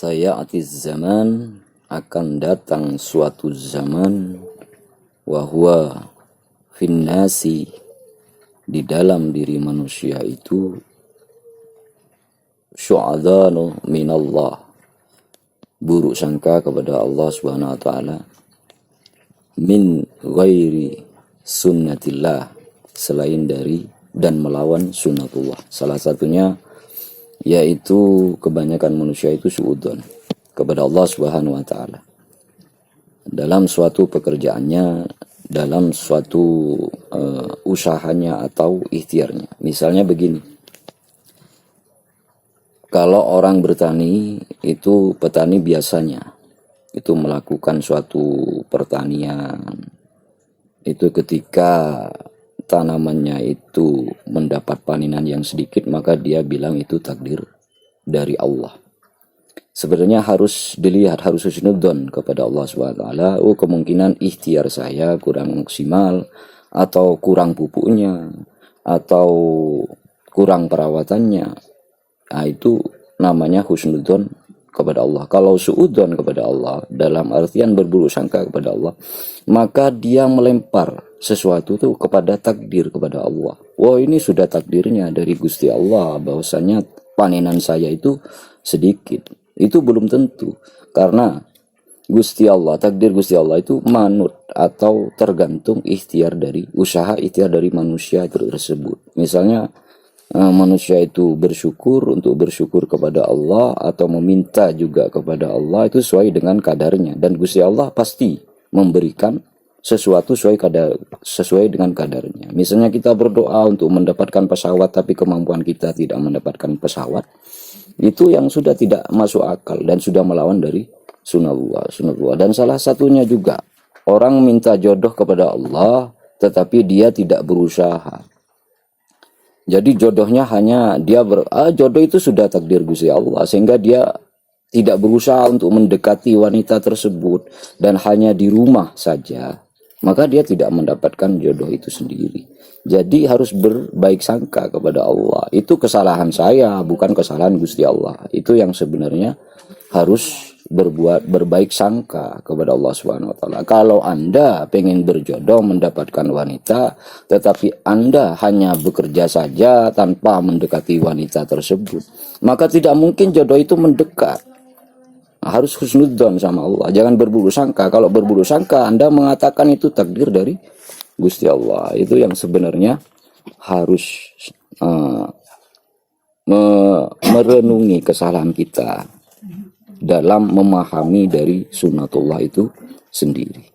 Sayatiz zaman, akan datang suatu zaman, wahwa finnasi, di dalam diri manusia itu, syu'adhanu minallah, buruk sangka kepada Allah Subhanahu wa taala, min ghairi sunnatillah, selain dari dan melawan sunnatullah. Salah satunya yaitu kebanyakan manusia itu suudzon kepada Allah Subhanahu wa taala dalam suatu pekerjaannya, dalam suatu usahanya atau ikhtiarnya. Misalnya begini, kalau orang bertani itu, petani biasanya itu melakukan suatu pertanian itu ketika tanamannya itu mendapat panenan yang sedikit, maka dia bilang itu takdir dari Allah. Sebenarnya harus dilihat, harus husnudzon kepada Allah SWT. Oh, kemungkinan ikhtiar saya kurang maksimal, atau kurang pupuknya, atau kurang perawatannya. Nah, itu namanya husnudzon kepada Allah. Kalau suudzon kepada Allah dalam artian berburuk sangka kepada Allah, maka dia melempar sesuatu itu kepada takdir, kepada Allah. Wah, ini sudah takdirnya dari Gusti Allah bahwasanya panenan saya itu sedikit. Itu belum tentu, karena Gusti Allah, takdir Gusti Allah itu manut atau tergantung ikhtiar dari usaha, ikhtiar dari manusia itu tersebut. Misalnya manusia itu bersyukur, untuk bersyukur kepada Allah atau meminta juga kepada Allah, itu sesuai dengan kadarnya, dan Gusti Allah pasti memberikan sesuatu sesuai dengan kadarnya. Misalnya kita berdoa untuk mendapatkan pesawat, tapi kemampuan kita tidak mendapatkan pesawat, itu yang sudah tidak masuk akal dan sudah melawan dari sunnatullah. Dan salah satunya juga orang minta jodoh kepada Allah tetapi dia tidak berusaha. Jadi jodohnya hanya dia jodoh itu sudah takdir Gusti Allah, sehingga dia tidak berusaha untuk mendekati wanita tersebut dan hanya di rumah saja, maka dia tidak mendapatkan jodoh itu sendiri. Jadi harus berbaik sangka kepada Allah. Itu kesalahan saya, bukan kesalahan Gusti Allah. Itu yang sebenarnya harus berbaik sangka kepada Allah Subhanahu wa taala. Kalau Anda pengen berjodoh, mendapatkan wanita, tetapi Anda hanya bekerja saja tanpa mendekati wanita tersebut, maka tidak mungkin jodoh itu mendekat. Harus husnudzon sama Allah, jangan berburuk sangka. Kalau berburuk sangka, Anda mengatakan itu takdir dari Gusti Allah. Itu yang sebenarnya harus merenungi kesalahan kita dalam memahami dari sunnatullah itu sendiri.